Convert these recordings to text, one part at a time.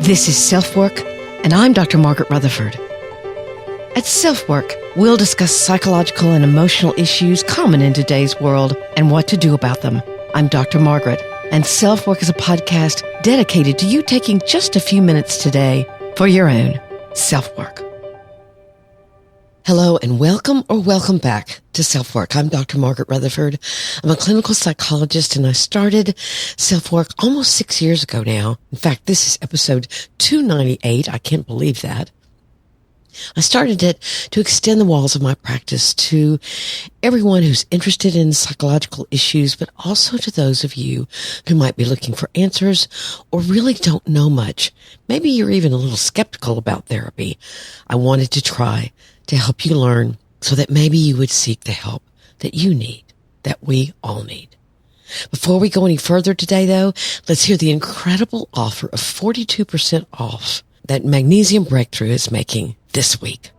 This is SelfWork, and I'm Dr. Margaret Rutherford. At SelfWork, we'll discuss psychological and emotional issues common in today's world and what to do about them. I'm Dr. Margaret, and SelfWork is a podcast dedicated to you taking just a few minutes today for your own self-work. Hello and welcome back to SelfWork. I'm Dr. Margaret Rutherford. I'm a clinical psychologist and I started SelfWork almost 6 years ago now. In fact, this is episode 298. I can't believe that. I started it to extend the walls of my practice to everyone who's interested in psychological issues, but also to those of you who might be looking for answers or really don't know much. Maybe you're even a little skeptical about therapy. I wanted to try to help you learn so that maybe you would seek the help that you need, that we all need. Before we go any further today, though, let's hear the incredible offer of 42% off that Magnesium Breakthrough is making this week.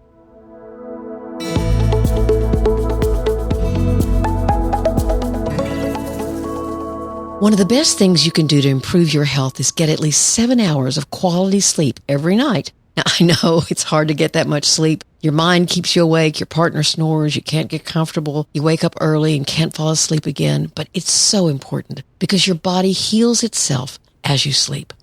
One of the best things you can do to improve your health is get at least 7 hours of quality sleep every night. Now, I know it's hard to get that much sleep. Your mind keeps you awake, your partner snores, you can't get comfortable, you wake up early and can't fall asleep again, but it's so important because your body heals itself as you sleep.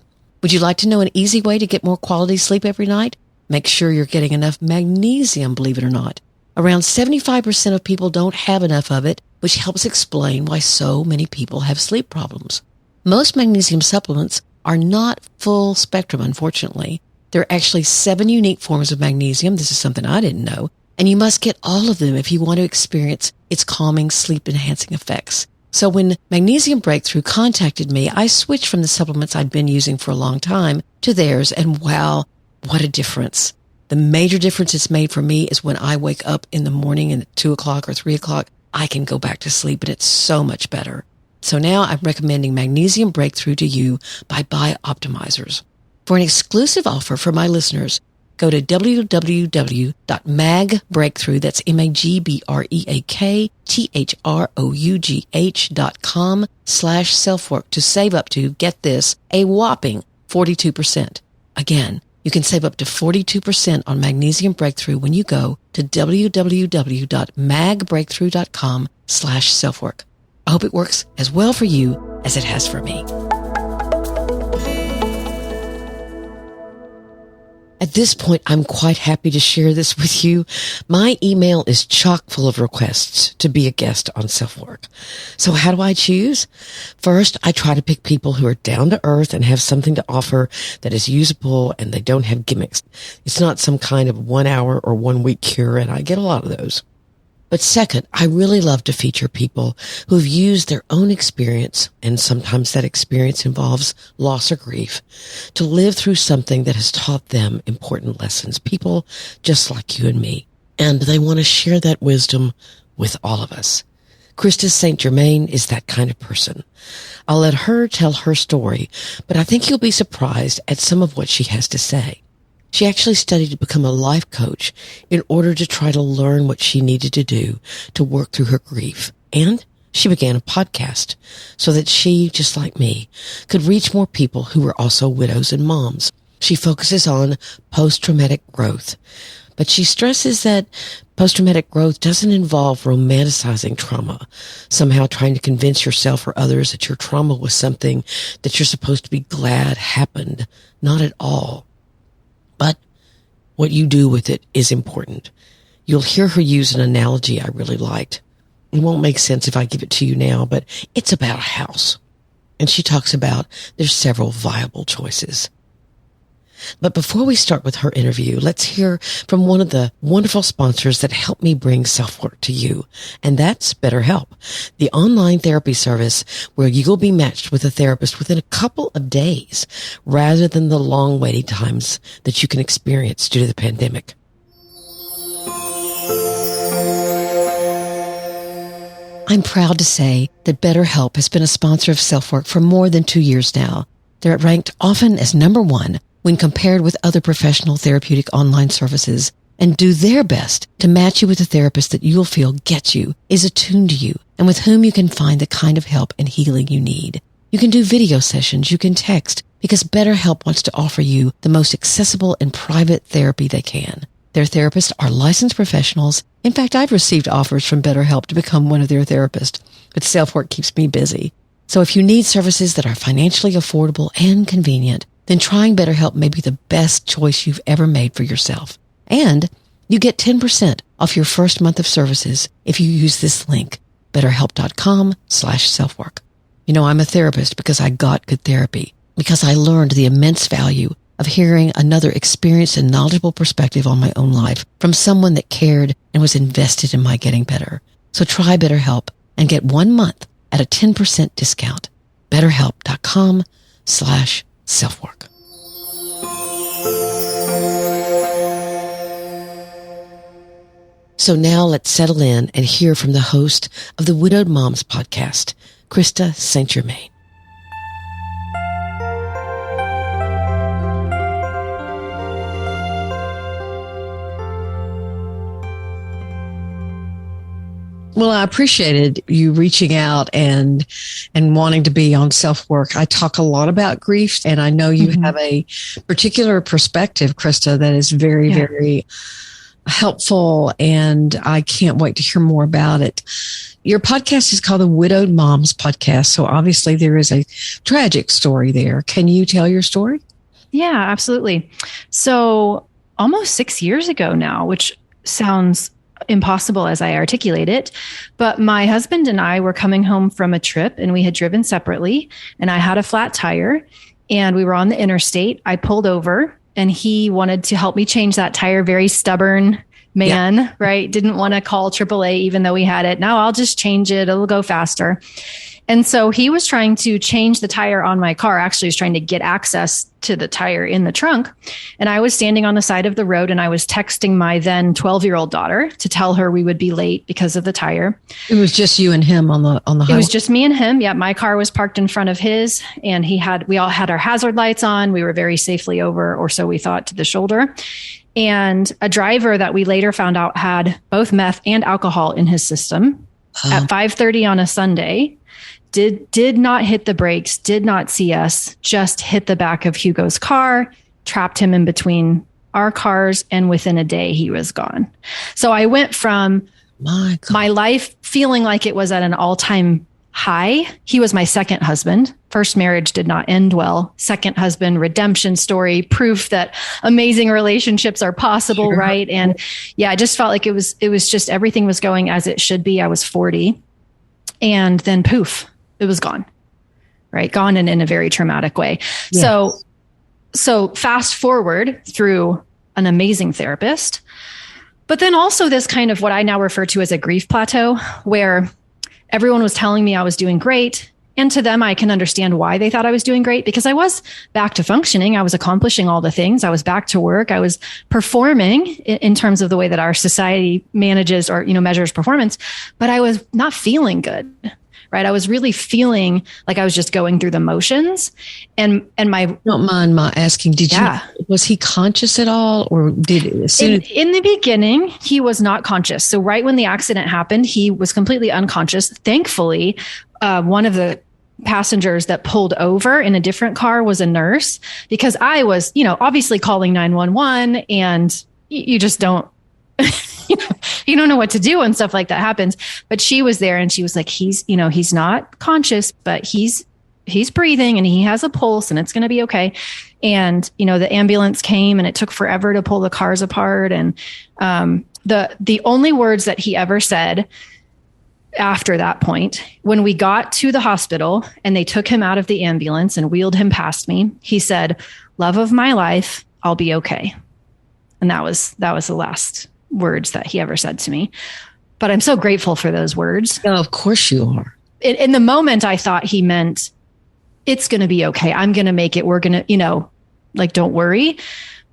Would you like to know an easy way to get more quality sleep every night? Make sure you're getting enough magnesium, believe it or not. Around 75% of people don't have enough of it, which helps explain why so many people have sleep problems. Most magnesium supplements are not full spectrum, unfortunately. There are actually 7 unique forms of magnesium. This is something I didn't know. And you must get all of them if you want to experience its calming, sleep-enhancing effects. So when Magnesium Breakthrough contacted me, I switched from the supplements I'd been using for a long time to theirs. And wow, what a difference. The major difference it's made for me is when I wake up in the morning and at 2 o'clock or 3 o'clock, I can go back to sleep and it's so much better. So now I'm recommending Magnesium Breakthrough to you by Bioptimizers. For an exclusive offer for my listeners, go to www.magbreakthrough, that's magbreakthrough.com/selfwork to save up to, get this, a whopping 42%. Again, you can save up to 42% on Magnesium Breakthrough when you go to www.magbreakthrough.com/selfwork. I hope it works as well for you as it has for me. At this point, I'm quite happy to share this with you. My email is chock full of requests to be a guest on SelfWork. So how do I choose? First, I try to pick people who are down to earth and have something to offer that is usable and they don't have gimmicks. It's not some kind of 1 hour or 1 week cure, and I get a lot of those. But second, I really love to feature people who have used their own experience, and sometimes that experience involves loss or grief, to live through something that has taught them important lessons. People just like you and me. And they want to share that wisdom with all of us. Krista St-Germain is that kind of person. I'll let her tell her story, but I think you'll be surprised at some of what she has to say. She actually studied to become a life coach in order to try to learn what she needed to do to work through her grief. And she began a podcast so that she, just like me, could reach more people who were also widows and moms. She focuses on post-traumatic growth, but she stresses that post-traumatic growth doesn't involve romanticizing trauma, somehow trying to convince yourself or others that your trauma was something that you're supposed to be glad happened. Not at all. But what you do with it is important. You'll hear her use an analogy I really liked. It won't make sense if I give it to you now, but it's about a house. And she talks about there's several viable choices. But before we start with her interview, let's hear from one of the wonderful sponsors that helped me bring SelfWork to you. And that's BetterHelp, the online therapy service where you'll be matched with a therapist within a couple of days rather than the long waiting times that you can experience due to the pandemic. I'm proud to say that BetterHelp has been a sponsor of SelfWork for more than 2 years now. They're ranked often as number 1 when compared with other professional therapeutic online services, and do their best to match you with a therapist that you'll feel gets you, is attuned to you, and with whom you can find the kind of help and healing you need. You can do video sessions, you can text, because BetterHelp wants to offer you the most accessible and private therapy they can. Their therapists are licensed professionals. In fact, I've received offers from BetterHelp to become one of their therapists, but SelfWork keeps me busy. So if you need services that are financially affordable and convenient, then trying BetterHelp may be the best choice you've ever made for yourself. And you get 10% off your first month of services if you use this link, betterhelp.com/selfwork. You know, I'm a therapist because I got good therapy, because I learned the immense value of hearing another experienced and knowledgeable perspective on my own life from someone that cared and was invested in my getting better. So try BetterHelp and get 1 month at a 10% discount. BetterHelp.com/selfwork. So now let's settle in and hear from the host of the Widowed Moms podcast, Krista St-Germain. Well, I appreciated you reaching out and wanting to be on SelfWork. I talk a lot about grief, and I know you have a particular perspective, Krista, that is very, very helpful, and I can't wait to hear more about it. Your podcast is called the Widowed Moms Podcast, so obviously there is a tragic story there. Can you tell your story? Yeah, absolutely. So almost 6 years ago now, which sounds impossible as I articulate it, but my husband and I were coming home from a trip, and we had driven separately, and I had a flat tire, and we were on the interstate. I pulled over, and he wanted to help me change that tire. Very stubborn man, right? Didn't want to call AAA even though we had it. No, I'll just change it. It'll go faster. And so he was trying to change the tire on my car. Actually, he was trying to get access to the tire in the trunk. And I was standing on the side of the road, and I was texting my then 12-year-old daughter to tell her we would be late because of the tire. It was just you and him on the highway? It was just me and him. Yeah, my car was parked in front of his, and we all had our hazard lights on. We were very safely over, or so we thought, to the shoulder. And a driver that we later found out had both meth and alcohol in his system at 5:30 on a Sunday. Did not hit the brakes, did not see us, just hit the back of Hugo's car, trapped him in between our cars, and within a day he was gone. So I went from my life feeling like it was at an all-time high. He was my second husband. First marriage did not end well. Second husband, redemption story, proof that amazing relationships are possible, right? And yeah, I just felt like it was just everything was going as it should be. I was 40, and then poof, it was gone, right? Gone, and in a very traumatic way. Yes. So fast forward through an amazing therapist, but then also this kind of what I now refer to as a grief plateau, where everyone was telling me I was doing great. And to them, I can understand why they thought I was doing great, because I was back to functioning. I was accomplishing all the things. I was back to work. I was performing in terms of the way that our society manages or, measures performance, but I was not feeling good. Right. I was really feeling like I was just going through the motions, and don't mind my asking, was he conscious at all, or in the beginning, he was not conscious. So right when the accident happened, he was completely unconscious. Thankfully, one of the passengers that pulled over in a different car was a nurse, because I was, obviously calling 911, and you just don't, you don't know what to do when stuff like that happens. But she was there, and she was like, he's not conscious, but he's breathing, and he has a pulse, and it's going to be okay. And, the ambulance came, and it took forever to pull the cars apart. And the only words that he ever said after that point, when we got to the hospital and they took him out of the ambulance and wheeled him past me, he said, "Love of my life, I'll be okay." And that was the last words that he ever said to me. But I'm so grateful for those words. Oh, of course you are. In the moment, I thought he meant, it's going to be okay. I'm going to make it. We're going to, don't worry.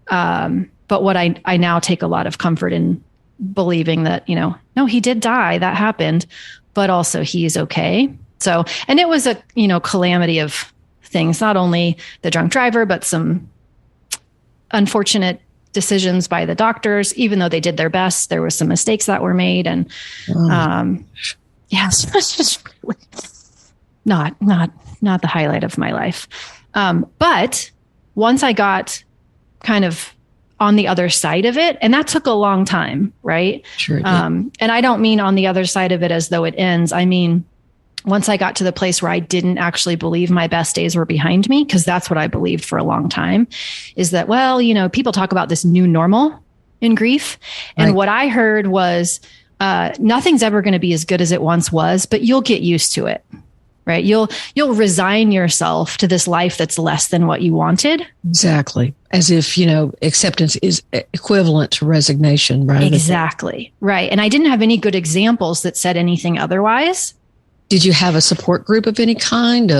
But what I now take a lot of comfort in believing that, no, he did die. That happened, but also he's okay. So, and it was a, calamity of things, not only the drunk driver, but some unfortunate decisions by the doctors. Even though they did their best, there was some mistakes that were made. And, so it's just really not the highlight of my life. But once I got kind of on the other side of it, and that took a long time, right? Sure it did. And I don't mean on the other side of it as though it ends. I mean, once I got to the place where I didn't actually believe my best days were behind me, because that's what I believed for a long time, is that, well, people talk about this new normal in grief. And Right. what I heard was nothing's ever going to be as good as it once was, but you'll get used to it, right? You'll resign yourself to this life that's less than what you wanted. Exactly. As if, acceptance is equivalent to resignation, right? Exactly. Right. And I didn't have any good examples that said anything otherwise. Did you have a support group of any kind?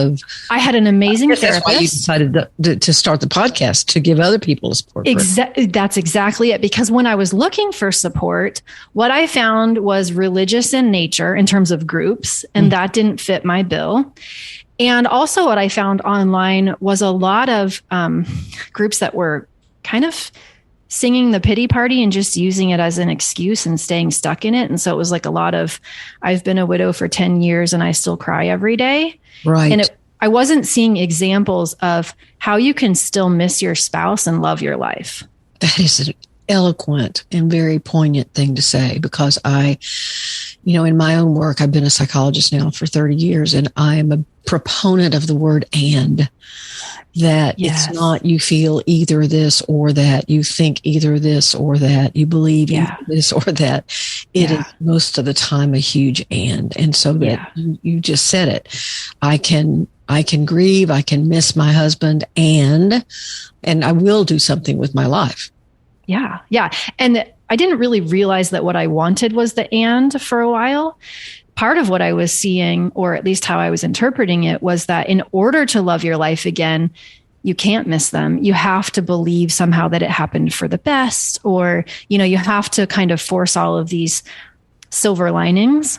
I had an amazing therapist. That's why you decided to start the podcast, to give other people a support group. That's exactly it. Because when I was looking for support, what I found was religious in nature in terms of groups, and that didn't fit my bill. And also what I found online was a lot of groups that were kind of singing the pity party and just using it as an excuse and staying stuck in it. And so it was like a lot of, I've been a widow for 10 years and I still cry every day. Right. And I wasn't seeing examples of how you can still miss your spouse and love your life. That is an eloquent and very poignant thing to say, because in my own work, I've been a psychologist now for 30 years, and I am a proponent of the word "and." That Yes. It's not you feel either this or that, you think either this or that, you believe either this or that. It is most of the time a huge "and." And so that you just said it. I can grieve, I can miss my husband, and I will do something with my life. Yeah. Yeah. And I didn't really realize that what I wanted was the "and" for a while. Part of what I was seeing, or at least how I was interpreting it, was that in order to love your life again, you can't miss them. You have to believe somehow that it happened for the best, or, you have to kind of force all of these silver linings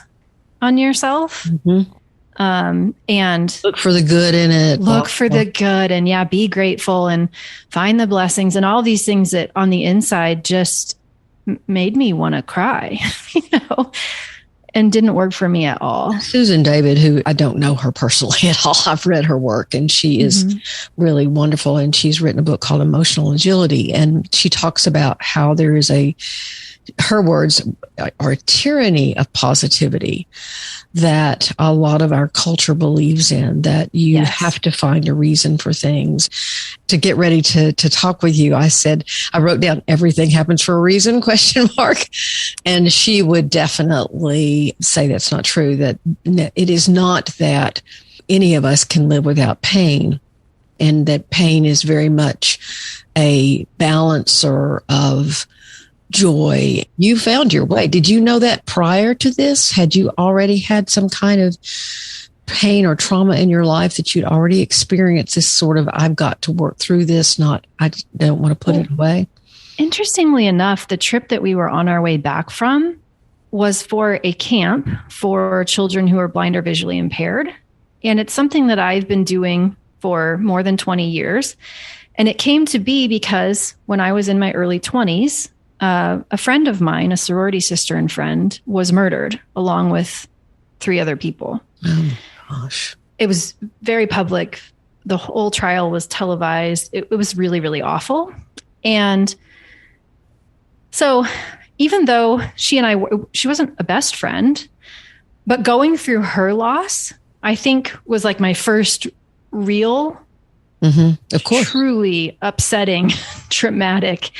on yourself. Mm-hmm. And look for the good in it. Look for the good, and be grateful and find the blessings and all these things that on the inside just made me want to cry, and didn't work for me at all. Susan David, who I don't know her personally at all, I've read her work, and she is really wonderful. And she's written a book called Emotional Agility. And she talks about how there is her words are a tyranny of positivity that a lot of our culture believes in, that you have to find a reason for things. To get ready to talk with you, I wrote down everything happens for a reason, ? And she would definitely say that's not true, that it is not that any of us can live without pain, and that pain is very much a balancer of joy. You found your way. Did you know that prior to this? Had you already had some kind of pain or trauma in your life that you'd already experienced this sort of, I've got to work through this, not, I don't want to put it away? Interestingly enough, the trip that we were on our way back from was for a camp for children who are blind or visually impaired. And it's something that I've been doing for more than 20 years. And it came to be because when I was in my early 20s, a friend of mine, a sorority sister and friend, was murdered along with 3 other people. Oh, gosh. It was very public. The whole trial was televised. It was really, really awful. And so even though she wasn't a best friend, but going through her loss, I think was like my first real, of course, truly upsetting, traumatic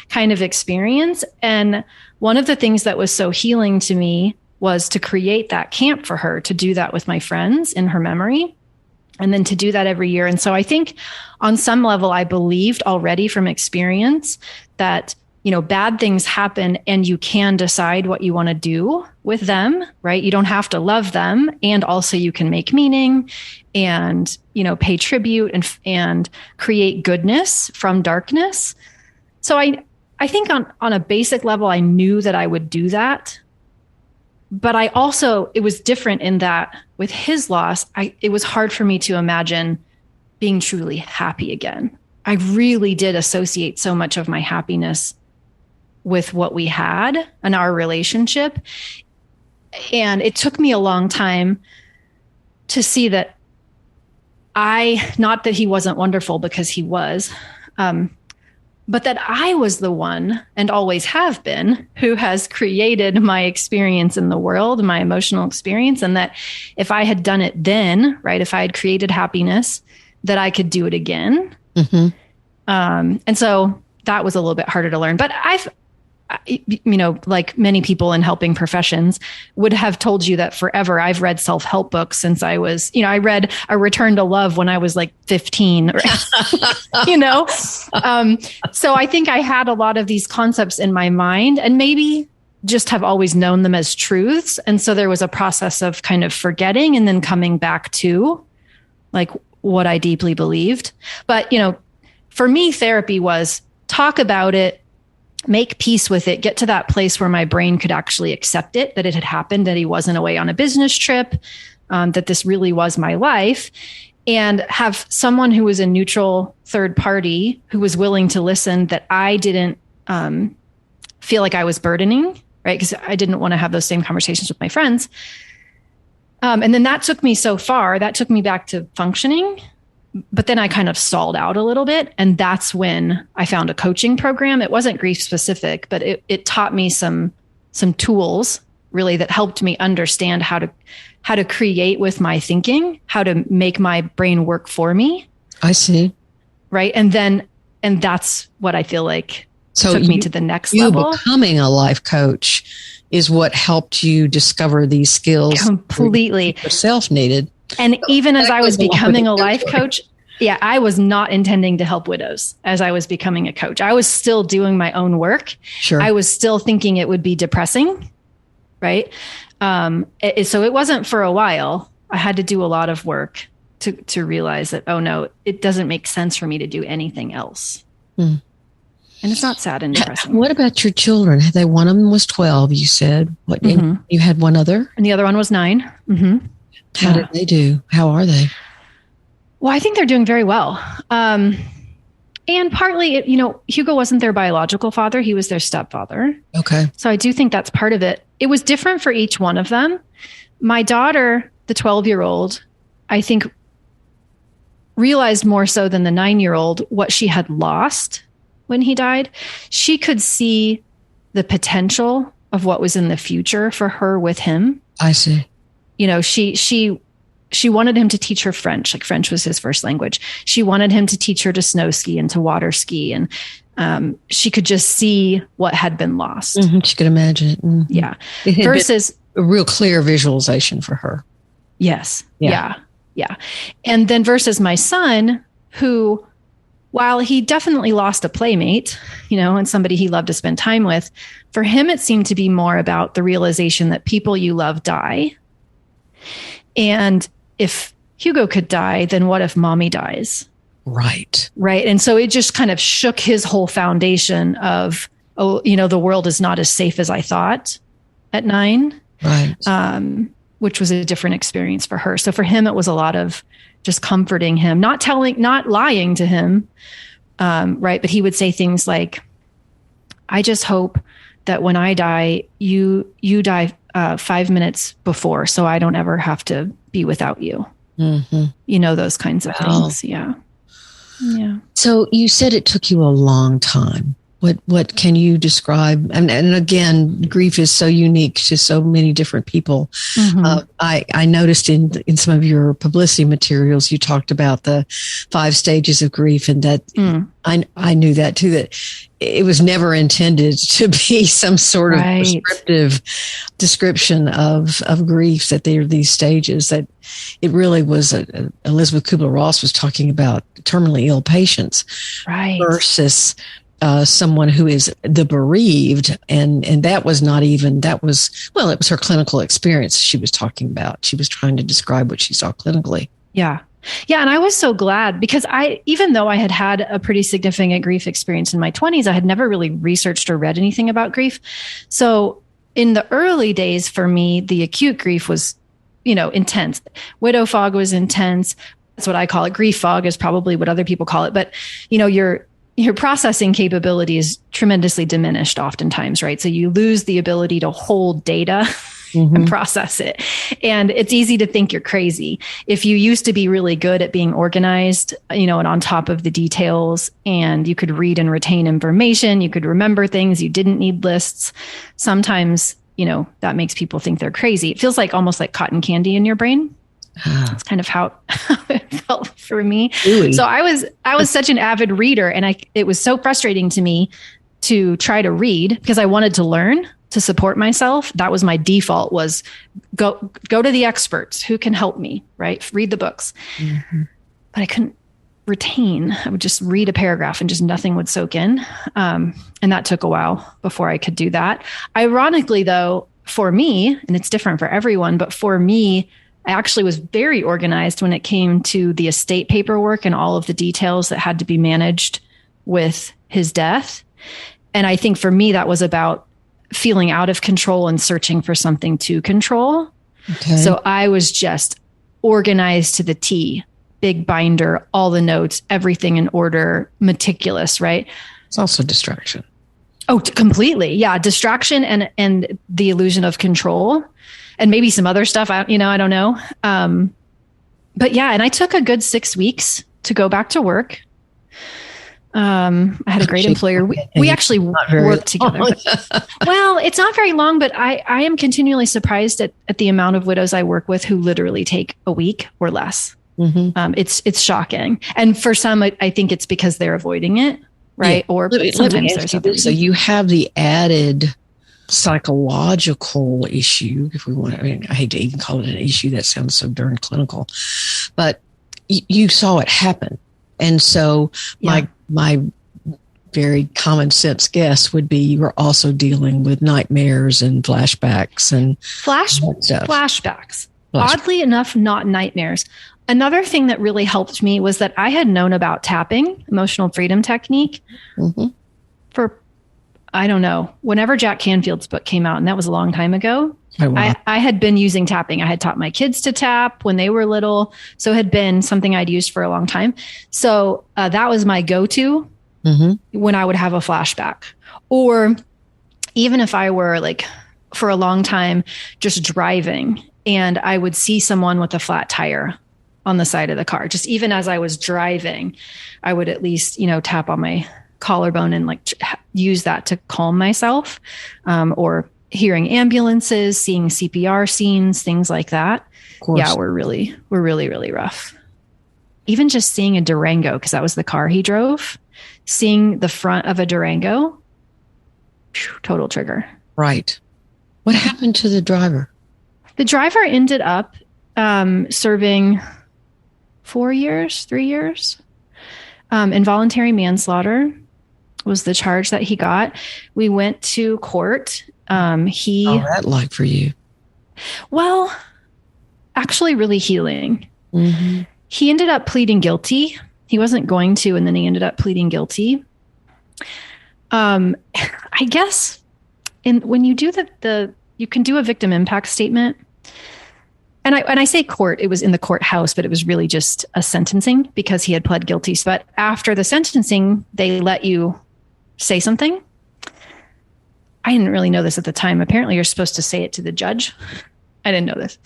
kind of experience. And one of the things that was so healing to me was to create that camp for her, to do that with my friends in her memory, and then to do that every year. And so I think on some level, I believed already from experience that, bad things happen and you can decide what you want to do with them, right? You don't have to love them. And also you can make meaning and, pay tribute and create goodness from darkness. So I think on a basic level, I knew that I would do that. But it was different in that with his loss, it was hard for me to imagine being truly happy again. I really did associate so much of my happiness with what we had in our relationship. And it took me a long time to see that not that he wasn't wonderful, because he was, but that I was the one, and always have been, who has created my experience in the world, my emotional experience. And that if I had done it then, right, if I had created happiness, that I could do it again. Mm-hmm. And so that was a little bit harder to learn. But like many people in helping professions would have told you that forever. I've read self-help books since I was, I read A Return to Love when I was like 15, so I think I had a lot of these concepts in my mind, and maybe just have always known them as truths. And so there was a process of kind of forgetting and then coming back to like what I deeply believed. But, for me, therapy was talk about it, make peace with it, get to that place where my brain could actually accept it, that it had happened, that he wasn't away on a business trip, that this really was my life, and have someone who was a neutral third party who was willing to listen, that I didn't feel like I was burdening, right? Because I didn't want to have those same conversations with my friends. And then that took me so far, that took me back to functioning. But then I kind of stalled out a little bit. And that's when I found a coaching program. It wasn't grief specific, but it taught me some tools really that helped me understand how to create with my thinking, how to make my brain work for me. I see. Right. And that's what I feel like took me to the next level. Becoming a life coach is what helped you discover these skills. Completely. Yourself needed. And even as I was becoming a life coach, I was not intending to help widows as I was becoming a coach. I was still doing my own work. Sure. I was still thinking it would be depressing. Right. So it wasn't for a while. I had to do a lot of work to realize that, oh no, it doesn't make sense for me to do anything else. And it's not sad and depressing. What about your children? One of them was 12, you said. What? Mm-hmm. You had one other? And the other one was 9. Mm-hmm. How did they do? How are they? Well, I think they're doing very well. And partly, Hugo wasn't their biological father. He was their stepfather. Okay. So I do think that's part of it. It was different for each one of them. My daughter, the 12-year-old, I think realized more so than the 9-year-old what she had lost when he died. She could see the potential of what was in the future for her with him. I see. She wanted him to teach her French. Like French was his first language. She wanted him to teach her to snow ski and to water ski. And she could just see what had been lost. Mm-hmm. She could imagine it. Mm-hmm. Yeah. It had versus been a real clear visualization for her. Yes. Yeah. And then versus my son, who, while he definitely lost a playmate, and somebody he loved to spend time with, for him, it seemed to be more about the realization that people you love die. And if Hugo could die, then what if mommy dies? Right. Right. And so it just kind of shook his whole foundation of, the world is not as safe as I thought at 9. Right. Which was a different experience for her. So for him, it was a lot of just comforting him, not lying to him. Right. But he would say things like, I just hope that when I die, you die 5 minutes before, so I don't ever have to be without you. Mm-hmm. Those kinds of things. Yeah. So you said it took you a long time. What can you describe? And again, grief is so unique to so many different people. Mm-hmm. I noticed in some of your publicity materials, you talked about the 5 stages of grief, and that I knew that too, that it was never intended to be some sort of prescriptive description of grief, that there are these stages, that it really was Elizabeth Kubler-Ross was talking about terminally ill patients versus someone who is the bereaved. And that was not even, it was her clinical experience she was talking about. She was trying to describe what she saw clinically. Yeah. Yeah. And I was so glad, because even though I had a pretty significant grief experience in my 20s, I had never really researched or read anything about grief. So in the early days for me, the acute grief was, intense. Widow fog was intense. That's what I call it. Grief fog is probably what other people call it. But, your processing capability is tremendously diminished oftentimes, right? So you lose the ability to hold data and process it. And it's easy to think you're crazy. If you used to be really good at being organized, and on top of the details, and you could read and retain information, you could remember things, you didn't need lists. Sometimes, that makes people think they're crazy. It feels like almost like cotton candy in your brain. That's kind of how it felt for me. Really? So I was such an avid reader, and it was so frustrating to me to try to read because I wanted to learn to support myself. That was my default, was go to the experts who can help me, right? Read the books. But I couldn't retain. I would just read a paragraph and just nothing would soak in. And that took a while before I could do that. Ironically, though, for me, and it's different for everyone, but for me, I actually was very organized when it came to the estate paperwork and all of the details that had to be managed with his death. And I think for me, that was about feeling out of control and searching for something to control. Okay. So I was just organized to the T, big binder, all the notes, everything in order, meticulous, right? It's also distraction. Oh, completely. Yeah. Distraction and the illusion of control, and maybe some other stuff. I don't know. But yeah, and I took a good 6 weeks to go back to work. I had a great employer. We actually worked together. Well, it's not very long, but I am continually surprised at the amount of widows I work with who literally take a week or less. It's shocking. And for some, I think it's because they're avoiding it, right? Yeah. Or sometimes there's something. So you have the added psychological issue, if we want to. I mean, I hate to even call it an issue. That sounds so darn clinical. But you saw it happen. And so my very common sense guess would be you were also dealing with nightmares and flashbacks and flashbacks. Oddly enough, not nightmares. Another thing that really helped me was that I had known about tapping, emotional freedom technique, for, I don't know, whenever Jack Canfield's book came out, and that was a long time ago. Oh, wow. I had been using tapping. I had taught my kids to tap when they were little. So it had been something I'd used for a long time. So that was my go-to when I would have a flashback. Or even if I were like for a long time just driving and I would see someone with a flat tire on the side of the car, just even as I was driving, I would at least, tap on my collarbone and use that to calm myself, or hearing ambulances, seeing CPR scenes, things like that. Yeah, we're really, really rough. Even just seeing a Durango, because that was the car he drove, seeing the front of a Durango, total trigger. Right. What happened to the driver? The driver ended up serving 3 years. Involuntary manslaughter was the charge that he got. We went to court. How's that like for you? Well, actually really healing. He ended up pleading guilty. He wasn't going to, and then he ended up pleading guilty. I guess when you do you can do a victim impact statement. And I say court, it was in the courthouse, but it was really just a sentencing because he had pled guilty. But after the sentencing, they let you say something. I didn't really know this at the time. Apparently you're supposed to say it to the judge. I didn't know this.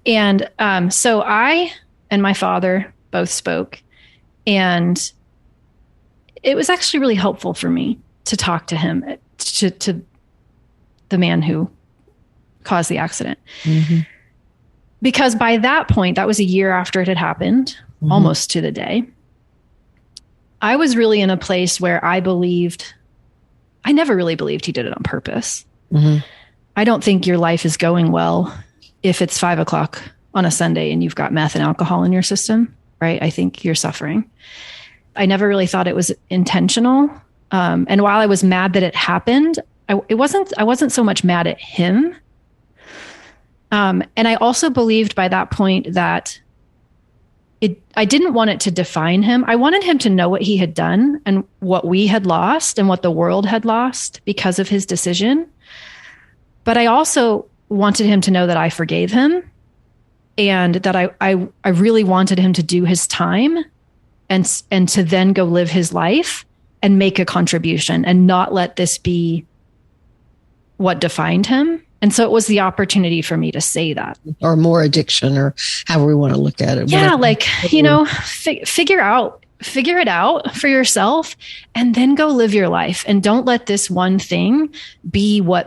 And so I and my father both spoke, and it was actually really helpful for me to talk to him, to the man who caused the accident. Because by that point, that was a year after it had happened, almost to the day. I was really in a place where I never really believed he did it on purpose. I don't think your life is going well if it's 5 o'clock on a Sunday and you've got meth and alcohol in your system, right? I think you're suffering. I never really thought it was intentional. And while I was mad that it happened, I wasn't so much mad at him. And I also believed by that point that I didn't want it to define him. I wanted him to know what he had done and what we had lost and what the world had lost because of his decision. But I also wanted him to know that I forgave him and that I really wanted him to do his time and to then go live his life and make a contribution and not let this be what defined him And so it was the opportunity for me to say that. Or more addiction, or however we want to look at it. Yeah, figure it out for yourself and then go live your life. And don't let this one thing be what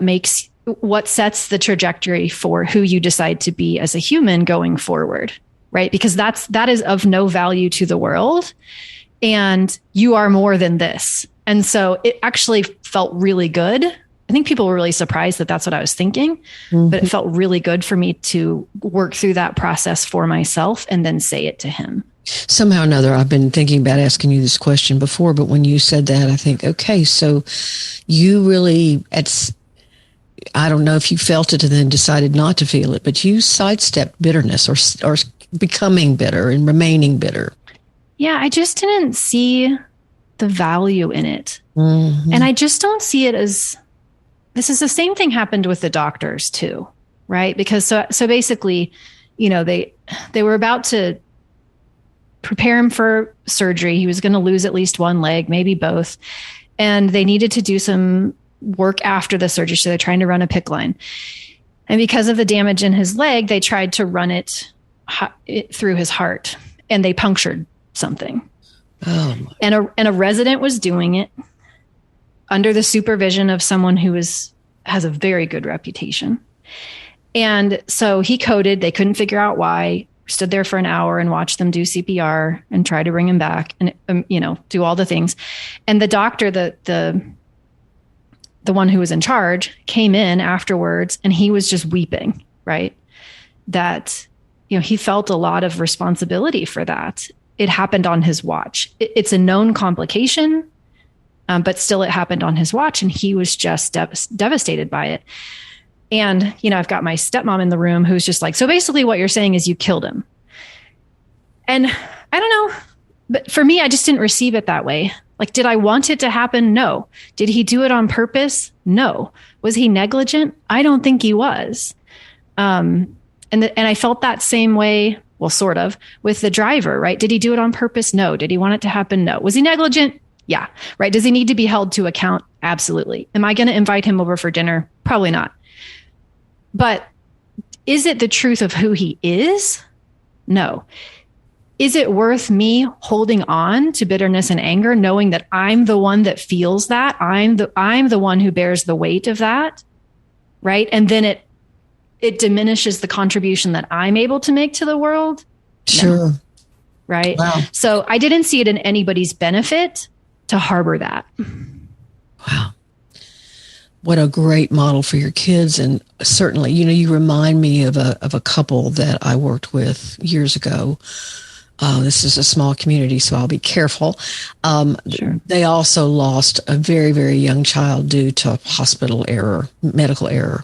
sets the trajectory for who you decide to be as a human going forward, right? Because that is of no value to the world. And you are more than this. And so it actually felt really good. I think people were really surprised that that's what I was thinking, but it felt really good for me to work through that process for myself and then say it to him. Somehow or another, I've been thinking about asking you this question before, but when you said that, I think, okay, so you really, I don't know if you felt it and then decided not to feel it, but you sidestepped bitterness or becoming bitter and remaining bitter. Yeah, I just didn't see the value in it. And I just don't see it as, this is the same thing happened with the doctors too, right? Because so basically, they were about to prepare him for surgery. He was going to lose at least one leg, maybe both. And they needed to do some work after the surgery. So they're trying to run a PICC line. And because of the damage in his leg, they tried to run it through his heart, and they punctured something. Oh. And a resident was doing it under the supervision of someone who has a very good reputation. And so he coded. They couldn't figure out why. Stood there for an hour and watched them do CPR and try to bring him back and, do all the things. And the doctor, the one who was in charge, came in afterwards and he was just weeping, right? That, he felt a lot of responsibility for that. It happened on his watch. It's a known complication, but still it happened on his watch, and he was just devastated by it. And, I've got my stepmom in the room who's just like, so basically what you're saying is you killed him. And I don't know, but for me, I just didn't receive it that way. Like, did I want it to happen? No. Did he do it on purpose? No. Was he negligent? I don't think he was. And I felt that same way, well, sort of, with the driver, right? Did he do it on purpose? No. Did he want it to happen? No. Was he negligent? Yeah. Right. Does he need to be held to account? Absolutely. Am I going to invite him over for dinner? Probably not. But is it the truth of who he is? No. Is it worth me holding on to bitterness and anger, knowing that I'm the one that feels that? I'm the one who bears the weight of that, right? And then it diminishes the contribution that I'm able to make to the world? Sure. No. Right? Wow. So I didn't see it in anybody's benefit to harbor that. Wow. What a great model for your kids. And certainly, you remind me of a couple that I worked with years ago. This is a small community, so I'll be careful. Sure. They also lost a very, very young child due to medical error.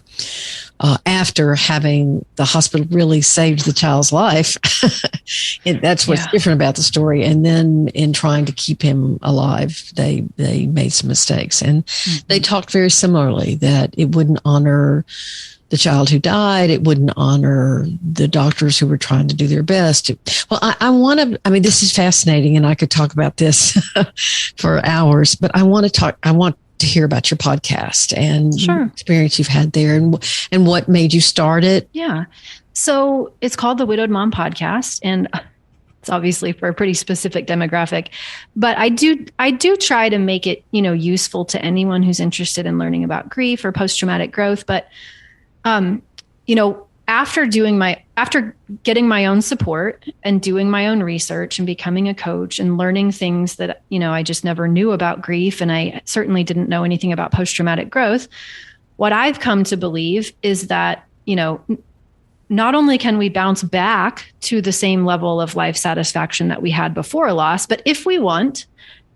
After having the hospital really saved the child's life. That's what's different about the story. And then in trying to keep him alive, they made some mistakes. And they talked very similarly that it wouldn't honor the child who died. It wouldn't honor the doctors who were trying to do their best. Well, this is fascinating, and I could talk about this for hours, but I want to hear about your podcast and the experience you've had there and what made you start it. Yeah. So it's called the Widowed Mom Podcast, and it's obviously for a pretty specific demographic, but I do try to make it, useful to anyone who's interested in learning about grief or post-traumatic growth. But, after getting my own support and doing my own research and becoming a coach and learning things that, I just never knew about grief, and I certainly didn't know anything about post-traumatic growth, what I've come to believe is that, not only can we bounce back to the same level of life satisfaction that we had before a loss, but if we want,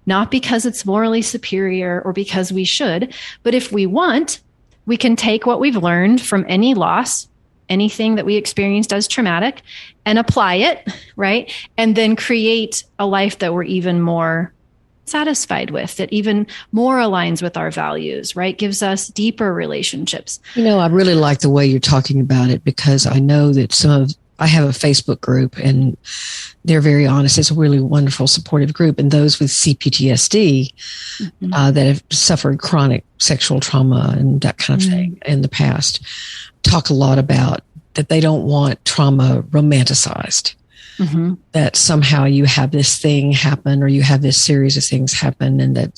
not because it's morally superior or because we should, but if we want, we can take what we've learned from any loss, anything that we experienced as traumatic, and apply it, right? And then create a life that we're even more satisfied with, that even more aligns with our values, right? Gives us deeper relationships. I really like the way you're talking about it, because I know that some of I have a Facebook group, and they're very honest. It's a really wonderful, supportive group. And those with CPTSD that have suffered chronic sexual trauma and that kind of thing in the past talk a lot about that they don't want trauma romanticized. That somehow you have this thing happen, or you have this series of things happen, and that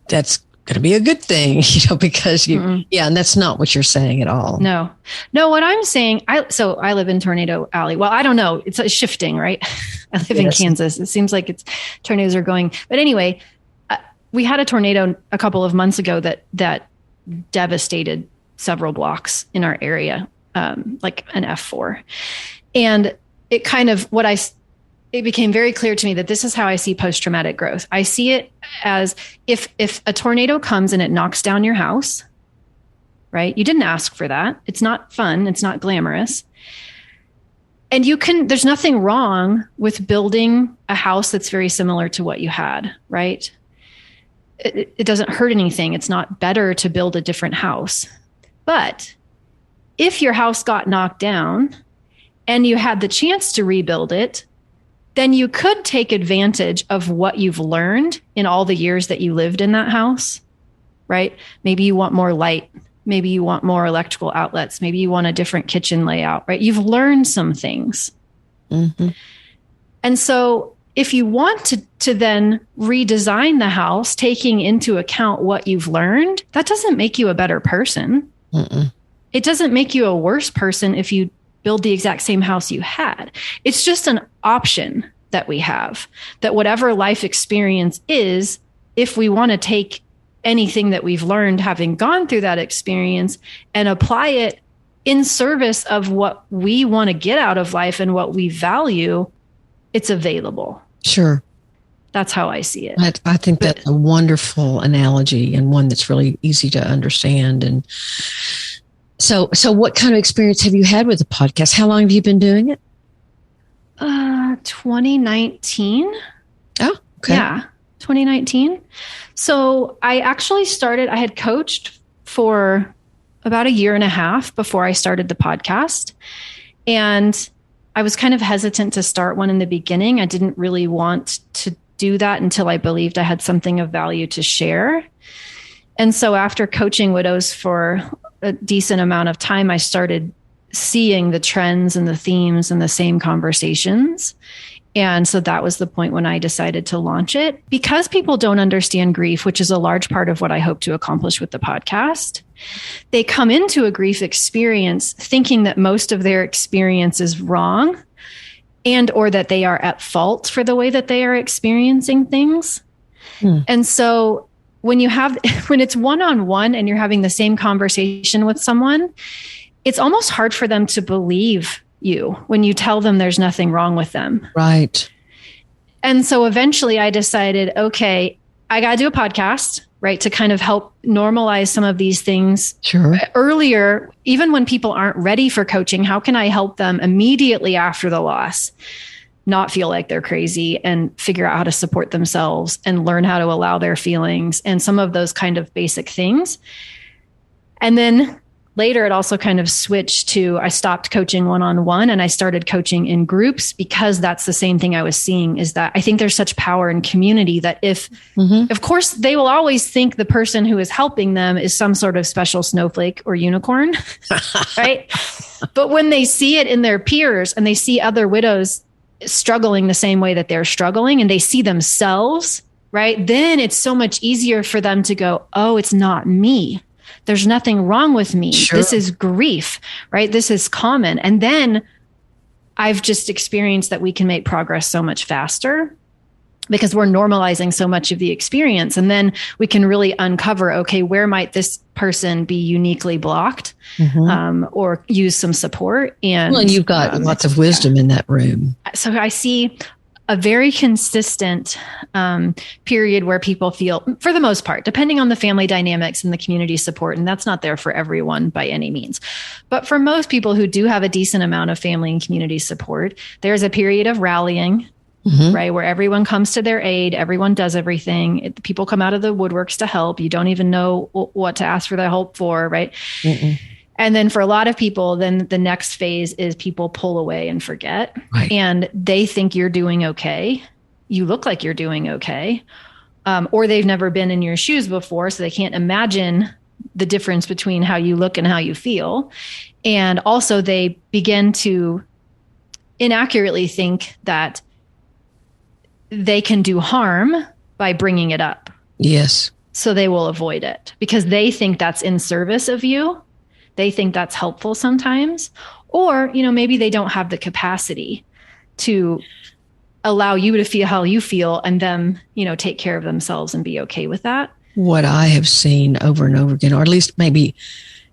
that's going to be a good thing, because and that's not what you're saying at all. No, what I'm saying, I live in Tornado Alley. Well, I don't know. It's shifting, right? I live in Kansas. It seems like tornadoes are going, but anyway, we had a tornado a couple of months ago that devastated several blocks in our area, like an F4. And it kind of, it became very clear to me that this is how I see post-traumatic growth. I see it as if a tornado comes and it knocks down your house, right? You didn't ask for that. It's not fun. It's not glamorous. And there's nothing wrong with building a house that's very similar to what you had, right? It doesn't hurt anything. It's not better to build a different house. But if your house got knocked down and you had the chance to rebuild it, then you could take advantage of what you've learned in all the years that you lived in that house, right? Maybe you want more light. Maybe you want more electrical outlets. Maybe you want a different kitchen layout, right? You've learned some things. And so if you want to then redesign the house, taking into account what you've learned, that doesn't make you a better person. It doesn't make you a worse person if you build the exact same house you had. It's just an option that we have, that whatever life experience is, if we want to take anything that we've learned having gone through that experience and apply it in service of what we want to get out of life and what we value, it's available. Sure. That's how I see it. I think that's a wonderful analogy, and one that's really easy to understand. And so what kind of experience have you had with the podcast? How long have you been doing it? 2019. Oh, okay. Yeah, 2019. So I actually I had coached for about a year and a half before I started the podcast. And I was kind of hesitant to start one in the beginning. I didn't really want to do that until I believed I had something of value to share. And so after coaching widows for a decent amount of time, I started seeing the trends and the themes and the same conversations. And so that was the point when I decided to launch it. Because people don't understand grief, which is a large part of what I hope to accomplish with the podcast, they come into a grief experience thinking that most of their experience is wrong and or that they are at fault for the way that they are experiencing things. And so when it's one-on-one and you're having the same conversation with someone, it's almost hard for them to believe you when you tell them there's nothing wrong with them. Right. And so eventually I decided, okay, I got to do a podcast, right? To kind of help normalize some of these things earlier, even when people aren't ready for coaching. How can I help them immediately after the loss not feel like they're crazy and figure out how to support themselves and learn how to allow their feelings and some of those kind of basic things. And then later, it also kind of switched to, I stopped coaching one-on-one and I started coaching in groups, because that's the same thing I was seeing, is that I think there's such power in community that if, of course, they will always think the person who is helping them is some sort of special snowflake or unicorn, right? But when they see it in their peers and they see other widows struggling the same way that they're struggling and they see themselves, right? Then it's so much easier for them to go, oh, it's not me. There's nothing wrong with me. This is grief, right? This is common. And then I've just experienced that we can make progress so much faster because we're normalizing so much of the experience. And then we can really uncover, okay, where might this person be uniquely blocked or use some support? And you've got lots of wisdom in that room. So I see a very consistent period where people feel, for the most part, depending on the family dynamics and the community support, and that's not there for everyone by any means. But for most people who do have a decent amount of family and community support, there's a period of rallying, right? Where everyone comes to their aid, everyone does everything. People come out of the woodworks to help. You don't even know what to ask for their help for, right? And then for a lot of people, then the next phase is people pull away and forget. Right. And they think you're doing okay. You look like you're doing okay. Or they've never been in your shoes before, so they can't imagine the difference between how you look and how you feel. And also they begin to inaccurately think that they can do harm by bringing it up. Yes. So they will avoid it because they think that's in service of you. They think that's helpful sometimes. Or, maybe they don't have the capacity to allow you to feel how you feel and them, take care of themselves and be okay with that. What I have seen over and over again, or at least maybe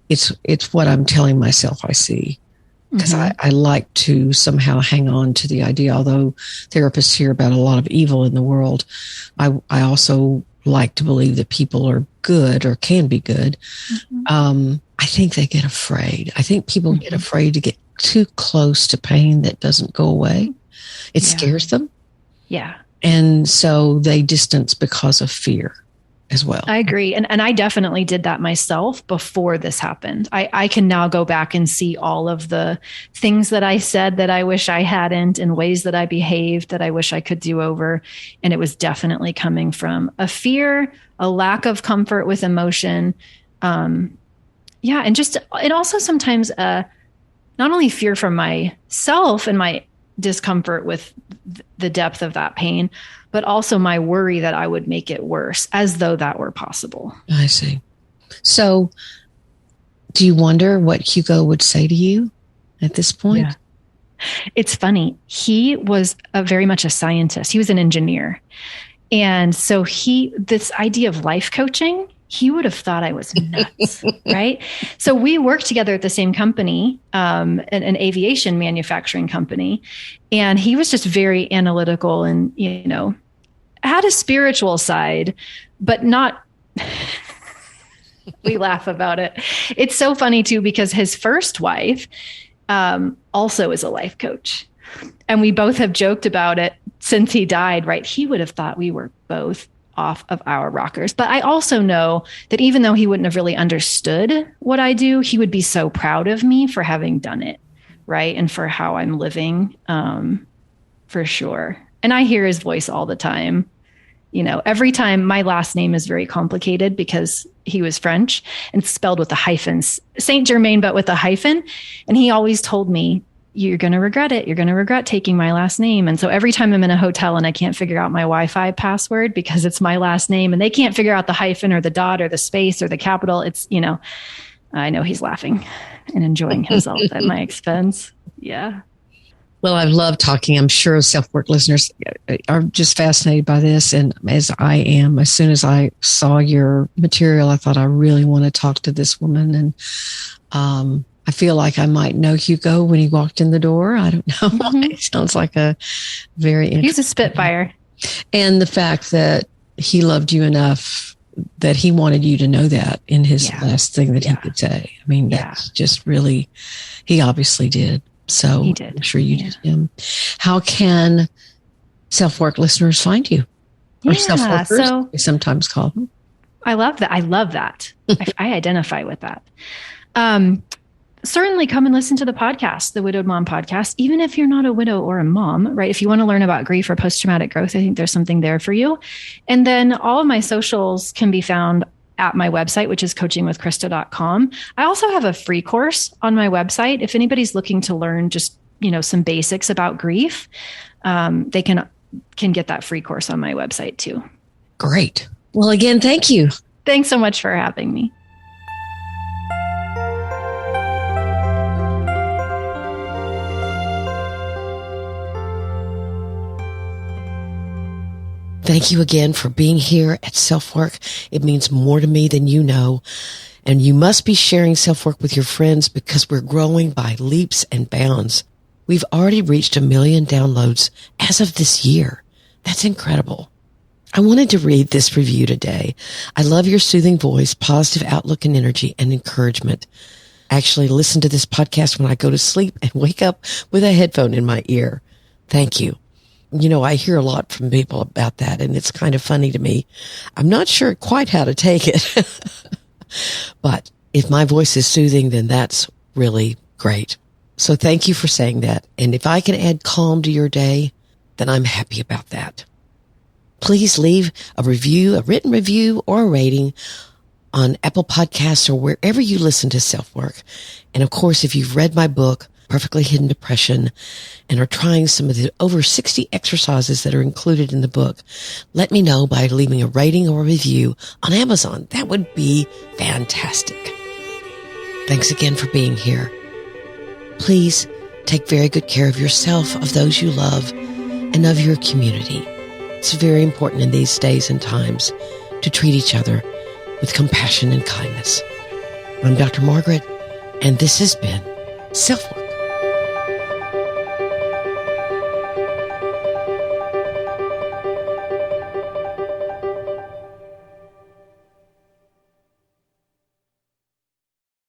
it's what I'm telling myself I see. Because I like to somehow hang on to the idea, although therapists hear about a lot of evil in the world, I also like to believe that people are good or can be good. I think they get afraid. I think people get afraid to get too close to pain that doesn't go away. It scares them. Yeah. And so they distance because of fear as well. I agree. And I definitely did that myself before this happened. I can now go back and see all of the things that I said that I wish I hadn't, and ways that I behaved that I wish I could do over. And it was definitely coming from a fear, a lack of comfort with emotion. And just, it also sometimes, not only fear from myself and my discomfort with the depth of that pain, but also my worry that I would make it worse, as though that were possible. I see. So do you wonder what Hugo would say to you at this point? Yeah. It's funny. He was very much a scientist. He was an engineer. And so this idea of life coaching, he would have thought I was nuts, right? So we worked together at the same company, an aviation manufacturing company. And he was just very analytical and, had a spiritual side, but not, we laugh about it. It's so funny too, because his first wife also is a life coach. And we both have joked about it since he died, right? He would have thought we were both off of our rockers. But I also know that even though he wouldn't have really understood what I do, he would be so proud of me for having done it, right? And for how I'm living, for sure. And I hear his voice all the time. Every time. My last name is very complicated because he was French and spelled with a hyphen, St-Germain, but with a hyphen. And he always told me, you're going to regret it. You're going to regret taking my last name. And so every time I'm in a hotel and I can't figure out my Wi-Fi password because it's my last name and they can't figure out the hyphen or the dot or the space or the capital, it's, I know he's laughing and enjoying himself at my expense. Yeah. Well, I've loved talking. I'm sure SelfWork listeners are just fascinated by this. And as I am, as soon as I saw your material, I thought I really want to talk to this woman. And I feel like I might know Hugo when he walked in the door. I don't know. It sounds like a very interesting. He's a spitfire. And the fact that he loved you enough that he wanted you to know that in his last thing that he could say. I mean, that's just really, he obviously did. So he did. I'm sure you did him. How can SelfWork listeners find you? Or self-workers, we sometimes call them. I love that. I identify with that. Certainly come and listen to the podcast, the Widowed Mom podcast, even if you're not a widow or a mom, right? If you want to learn about grief or post-traumatic growth, I think there's something there for you. And then all of my socials can be found at my website, which is coachingwithkrista.com. I also have a free course on my website. If anybody's looking to learn just, some basics about grief, they can get that free course on my website too. Great. Well, again, thank you. Thanks so much for having me. Thank you again for being here at SelfWork. It means more to me than you know. And you must be sharing SelfWork with your friends because we're growing by leaps and bounds. We've already reached 1 million downloads as of this year. That's incredible. I wanted to read this review today. I love your soothing voice, positive outlook and energy and encouragement. I actually listen to this podcast when I go to sleep and wake up with a headphone in my ear. Thank you. I hear a lot from people about that, and it's kind of funny to me. I'm not sure quite how to take it, but If my voice is soothing, then that's really great. So thank you for saying that. And if I can add calm to your day, then I'm happy about that. Please leave a review, a written review or a rating on Apple Podcasts or wherever you listen to SelfWork. And of course, if you've read my book, Perfectly Hidden Depression, and are trying some of the over 60 exercises that are included in the book, let me know by leaving a rating or a review on Amazon. That would be fantastic. Thanks again for being here. Please take very good care of yourself, of those you love, and of your community. It's very important in these days and times to treat each other with compassion and kindness. I'm Dr. Margaret, and this has been SelfWork.